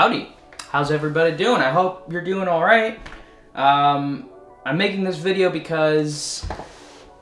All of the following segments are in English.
Howdy, how's everybody doing? I hope you're doing all right. I'm making this video because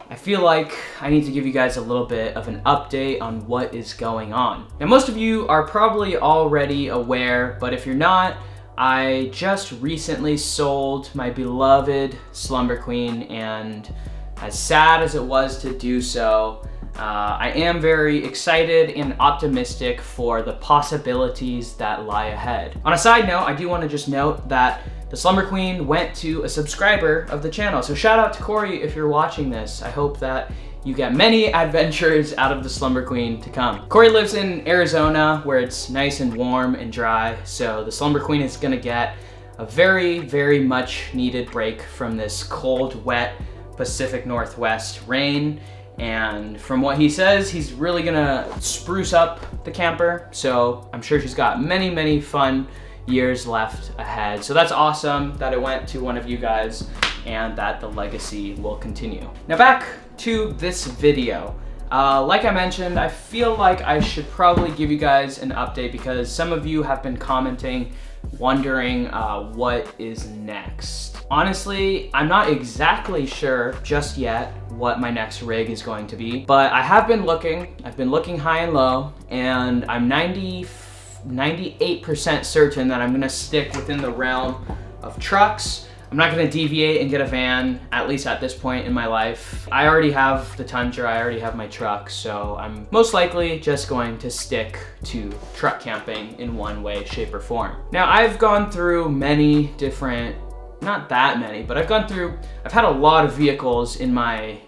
I feel like I need to give you guys a little bit of an update on what is going on. Now, most of you are probably already aware, but if you're not, I just recently sold my beloved Slumber Queen, and as sad as it was to do so, I am very excited and optimistic for the possibilities that lie ahead. On a side note, I do want to just note that the Slumber Queen went to a subscriber of the channel. So shout out to Corey if you're watching this. I hope that you get many adventures out of the Slumber Queen to come. Corey lives in Arizona where it's nice and warm and dry. So the Slumber Queen is gonna get a very, very much needed break from this cold, wet Pacific Northwest rain. And from what he says, he's really gonna spruce up the camper. So I'm sure she's got many, many fun years left ahead. So that's awesome that it went to one of you guys and that the legacy will continue. Now back to this video. Like I mentioned, I feel like I should probably give you guys an update because some of you have been commenting, wondering what is next. Honestly, I'm not exactly sure just yet what my next rig is going to be, but I have been looking. I've been looking high and low, and I'm 98% certain that I'm gonna stick within the realm of trucks. I'm not gonna deviate and get a van, at least at this point in my life. I already have the Tundra, I already have my truck, so I'm most likely just going to stick to truck camping in one way, shape, or form. Now, I've gone through many different, not that many, but I've had a lot of vehicles in my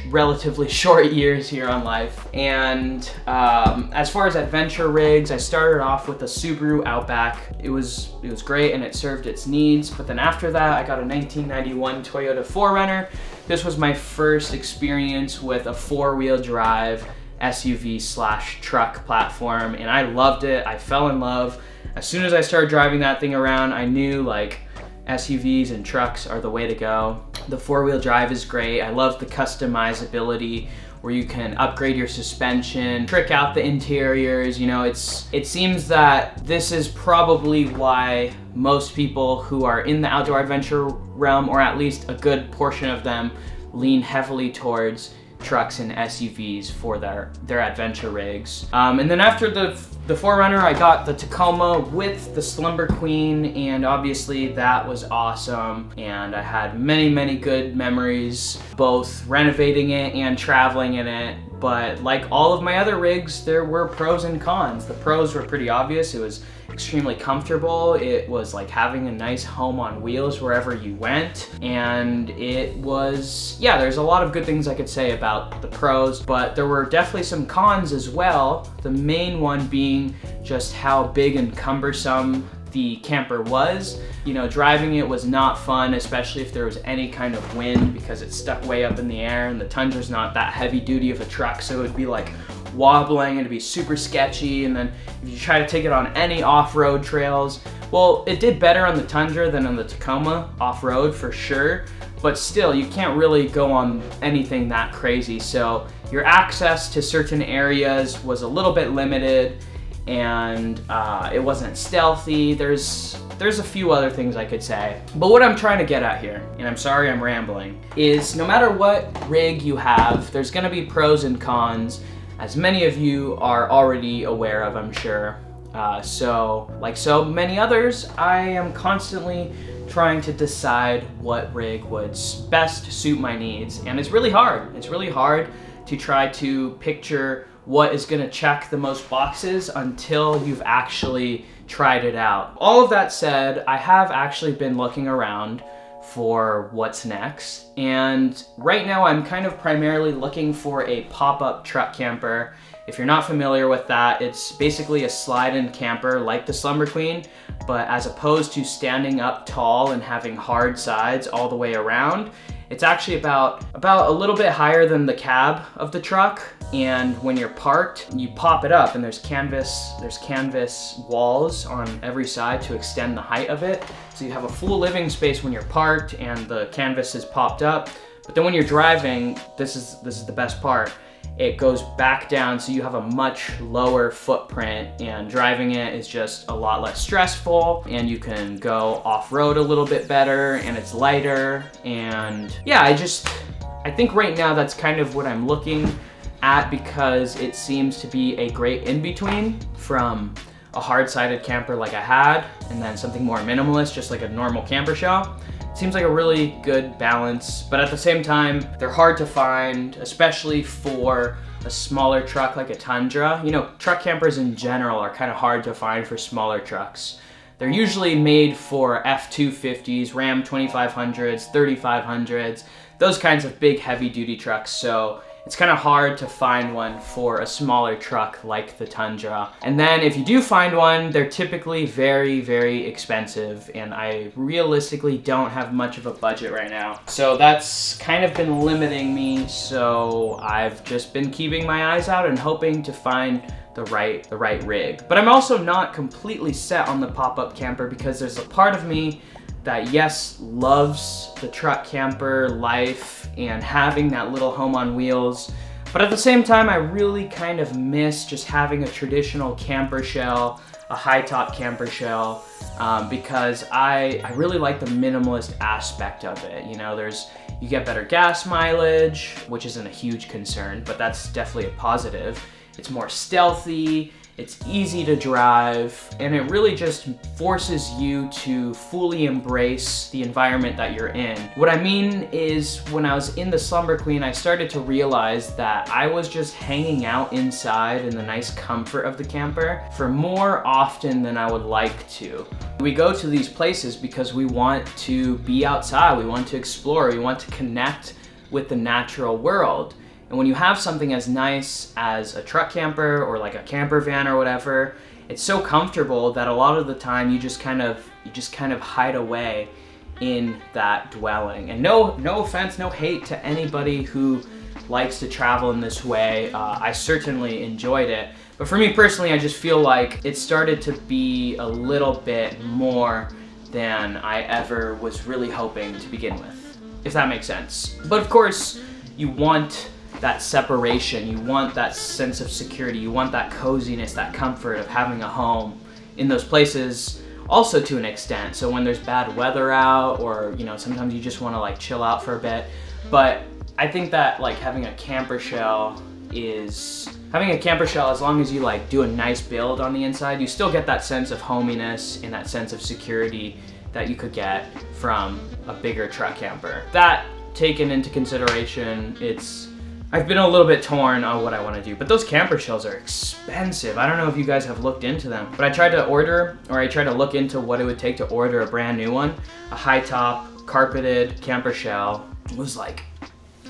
relatively short years here on life. And as far as adventure rigs, I started off with a Subaru Outback. It was great and it served its needs. But then after that, I got a 1991 Toyota 4Runner. This was my first experience with a four-wheel drive SUV/truck platform, and I loved it. I fell in love. As soon as I started driving that thing around, I knew like SUVs and trucks are the way to go. The four-wheel drive is great. I love the customizability where you can upgrade your suspension, trick out the interiors. You know, it seems that this is probably why most people who are in the outdoor adventure realm, or at least a good portion of them, lean heavily towards trucks and SUVs for their adventure rigs. And then after the 4Runner, I got the Tacoma with the Slumber Queen, and obviously that was awesome. And I had many, many good memories, both renovating it and traveling in it. But like all of my other rigs, there were pros and cons. The pros were pretty obvious. It was extremely comfortable. It was like having a nice home on wheels wherever you went. And it was, yeah, there's a lot of good things I could say about the pros, but there were definitely some cons as well. The main one being just how big and cumbersome the camper was. You know, driving it was not fun, especially if there was any kind of wind, because it's stuck way up in the air, and the Tundra's not that heavy duty of a truck, so it would be like wobbling and it'd be super sketchy. And then if you try to take it on any off-road trails, well, it did better on the Tundra than on the Tacoma off-road for sure, but still, you can't really go on anything that crazy. So your access to certain areas was a little bit limited, and it wasn't stealthy. There's a few other things I could say. But what I'm trying to get at here, and I'm sorry I'm rambling, is no matter what rig you have, there's gonna be pros and cons, as many of you are already aware of, I'm sure. So, like so many others, I am constantly trying to decide what rig would best suit my needs. And it's really hard. It's really hard to try to picture what is gonna check the most boxes until you've actually tried it out. All of that said, I have actually been looking around for what's next. And right now I'm kind of primarily looking for a pop-up truck camper. If you're not familiar with that, it's basically a slide-in camper like the Slumber Queen, but as opposed to standing up tall and having hard sides all the way around, it's actually about a little bit higher than the cab of the truck. And when you're parked, you pop it up, and there's canvas walls on every side to extend the height of it. So you have a full living space when you're parked and the canvas is popped up. But then when you're driving, this is the best part. it goes back down, so you have a much lower footprint, and driving it is just a lot less stressful, and you can go off-road a little bit better, and it's lighter. And yeah, I think right now that's kind of what I'm looking at, because it seems to be a great in-between from a hard-sided camper like I had, and then something more minimalist, just like a normal camper shell. Seems like a really good balance, but at the same time, they're hard to find, especially for a smaller truck like a Tundra. You know, truck campers in general are kind of hard to find for smaller trucks. They're usually made for F-250s, Ram 2500s, 3500s, those kinds of big heavy-duty trucks, so it's kind of hard to find one for a smaller truck like the Tundra. And then if you do find one, they're typically very, very expensive, and I realistically don't have much of a budget right now. So that's kind of been limiting me, so I've just been keeping my eyes out and hoping to find the right rig. But I'm also not completely set on the pop-up camper, because there's a part of me that, yes, loves the truck camper life and having that little home on wheels, but at the same time I really kind of miss just having a traditional camper shell, a high top camper shell, because I really like the minimalist aspect of it. You know, you get better gas mileage, which isn't a huge concern, but that's definitely a positive. It's more stealthy, it's easy to drive, and it really just forces you to fully embrace the environment that you're in. What I mean is, when I was in the Slumber Queen, I started to realize that I was just hanging out inside in the nice comfort of the camper for more often than I would like to. We go to these places because we want to be outside, we want to explore, we want to connect with the natural world. And when you have something as nice as a truck camper or like a camper van or whatever, it's so comfortable that a lot of the time you just kind of hide away in that dwelling. And no offense, no hate to anybody who likes to travel in this way. I certainly enjoyed it. But for me personally, I just feel like it started to be a little bit more than I ever was really hoping to begin with, if that makes sense. But of course, you want that separation, you want that sense of security, you want that coziness, that comfort of having a home in those places also to an extent. So when there's bad weather out, or you know, sometimes you just want to like chill out for a bit. But I think that like having a camper shell, as long as you like do a nice build on the inside, you still get that sense of hominess and that sense of security that you could get from a bigger truck camper. That taken into consideration, I've been a little bit torn on what I want to do, but those camper shells are expensive. I don't know if you guys have looked into them, but I tried to look into what it would take to order a brand new one. A high top carpeted camper shell was like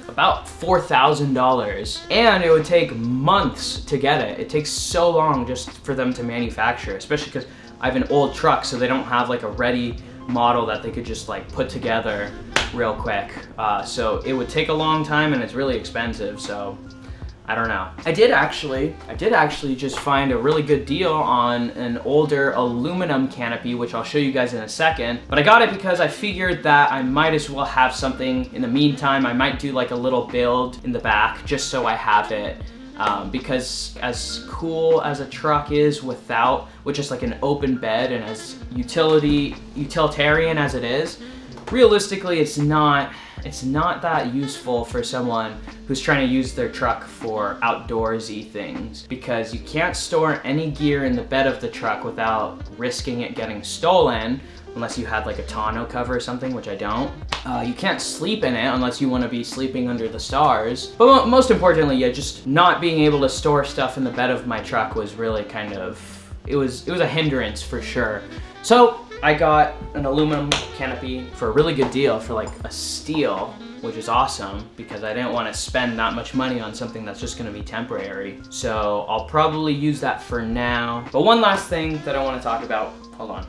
about $4,000, and it would take months to get it. It takes so long just for them to manufacture, especially because I have an old truck, so they don't have like a ready model that they could just like put together real quick. So it would take a long time, and it's really expensive, so I don't know. I did actually just find a really good deal on an older aluminum canopy, which I'll show you guys in a second. But I got it because I figured that I might as well have something in the meantime. I might do like a little build in the back just so I have it. Because as cool as a truck is with just like an open bed, and as utilitarian as it is, realistically it's not that useful for someone who's trying to use their truck for outdoorsy things, because you can't store any gear in the bed of the truck without risking it getting stolen, unless you had like a tonneau cover or something, which I don't. You can't sleep in it unless you want to be sleeping under the stars. But most importantly, yeah, just not being able to store stuff in the bed of my truck was really kind of, it was a hindrance for sure. So I got an aluminum canopy for a really good deal, for like a steal, which is awesome because I didn't want to spend that much money on something that's just going to be temporary. So I'll probably use that for now. But one last thing that I want to talk about, hold on.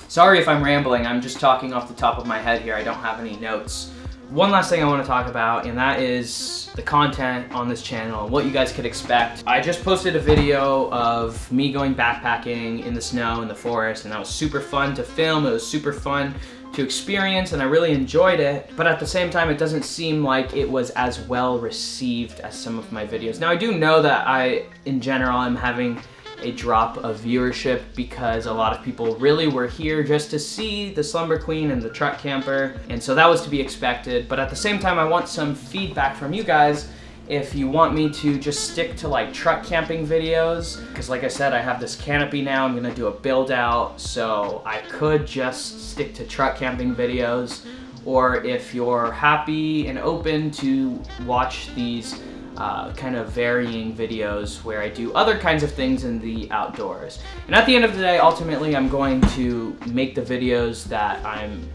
Sorry if I'm rambling, I'm just talking off the top of my head here. I don't have any notes one last thing I want to talk about, and that is the content on this channel and what you guys could expect. I just posted a video of me going backpacking in the snow in the forest, and that was super fun to film. It was super fun to experience, and I really enjoyed it. But at the same time, it doesn't seem like it was as well received as some of my videos. Now, I do know that I, in general, am having a drop of viewership because a lot of people really were here just to see the Slumber Queen and the truck camper, and so that was to be expected. But at the same time, I want some feedback from you guys if you want me to just stick to like truck camping videos, because like I said, I have this canopy now. I'm gonna do a build out, so I could just stick to truck camping videos, or if you're happy and open to watch these kind of varying videos where I do other kinds of things in the outdoors. And at the end of the day, ultimately, I'm going to make the videos that I'm,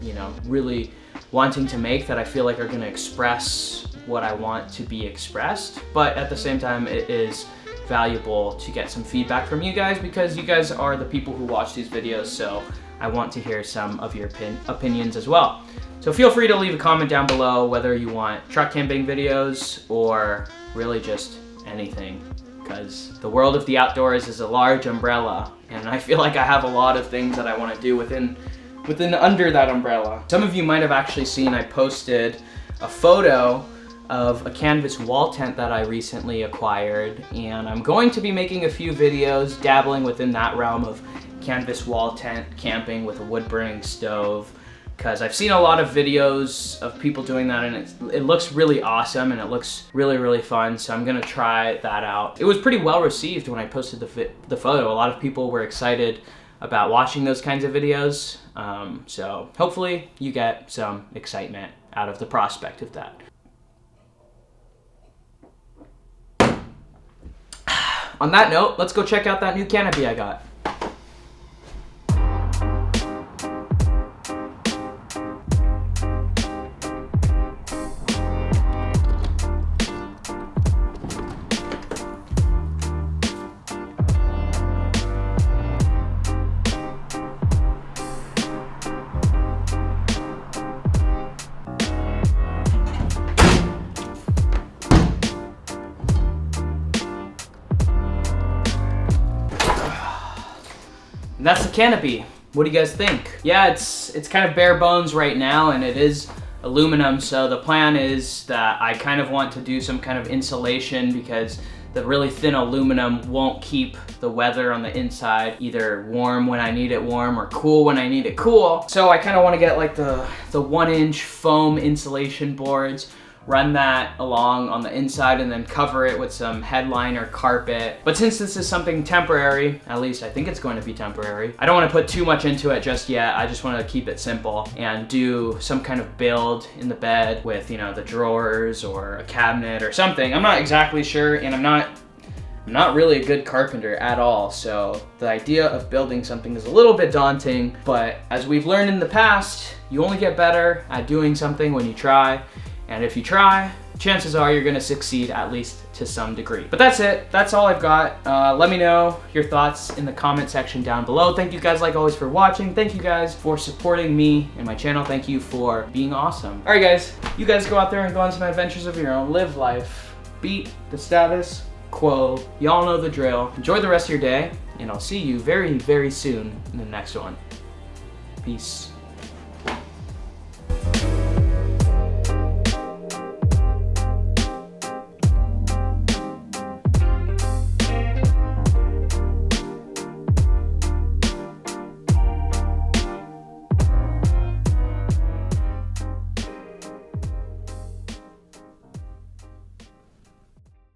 really wanting to make, that I feel like are going to express what I want to be expressed. But at the same time, it is valuable to get some feedback from you guys, because you guys are the people who watch these videos, so I want to hear some of your opinions as well. So feel free to leave a comment down below whether you want truck camping videos or really just anything, because the world of the outdoors is a large umbrella, and I feel like I have a lot of things that I want to do within under that umbrella. Some of you might have actually seen I posted a photo of a canvas wall tent that I recently acquired, and I'm going to be making a few videos dabbling within that realm of canvas wall tent camping with a wood burning stove, because I've seen a lot of videos of people doing that, and it looks really awesome, and it looks really, really fun, so I'm gonna try that out. It was pretty well received when I posted the photo. A lot of people were excited about watching those kinds of videos, so hopefully you get some excitement out of the prospect of that. On that note, let's go check out that new canopy I got. And that's the canopy. What do you guys think? Yeah, it's kind of bare bones right now, and it is aluminum, so the plan is that I kind of want to do some kind of insulation, because the really thin aluminum won't keep the weather on the inside either warm when I need it warm or cool when I need it cool. So I kind of want to get like the 1-inch foam insulation boards, run that along on the inside, and then cover it with some headliner carpet. But since this is something temporary, at least I think it's going to be temporary, I don't want to put too much into it just yet. I just want to keep it simple and do some kind of build in the bed with, the drawers or a cabinet or something. I'm not exactly sure, and I'm not really a good carpenter at all, so the idea of building something is a little bit daunting, but as we've learned in the past, you only get better at doing something when you try. And if you try, chances are you're gonna succeed, at least to some degree. But that's it, that's all I've got. Let me know your thoughts in the comment section down below. Thank you guys, like always, for watching. Thank you guys for supporting me and my channel. Thank you for being awesome. All right guys, you guys go out there and go on some adventures of your own. Live life, beat the status quo. Y'all know the drill. Enjoy the rest of your day, and I'll see you very, very soon in the next one. Peace.